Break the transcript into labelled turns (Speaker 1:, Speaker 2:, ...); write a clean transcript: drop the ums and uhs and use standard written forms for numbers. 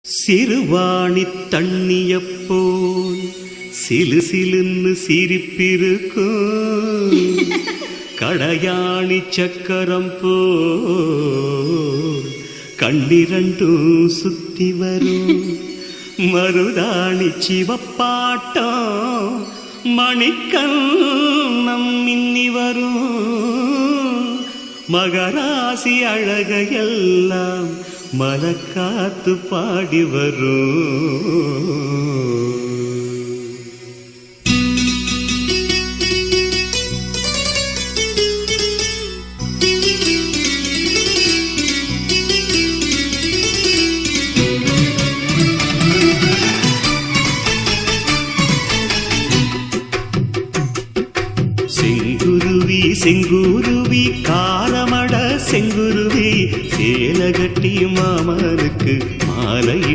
Speaker 1: சிறுவாணி தண்ணியப்போல் சிலு சிலுன்னு சிரிப்பிருக்கும் கடையாணி சக்கரம் போல் கண்ணிரண்டும் சுத்தி வரும் மருதாணி சிவப்பாட்டம் மணிக்கண்ணம் மின்னி வரும் மகராசி அழகையெல்லாம் மலக்காத்து பாடி வரும். செங்குருவி செங்குருவி காலமட செங்குருவி சேலகட்டி மாமனுக்கு மாலை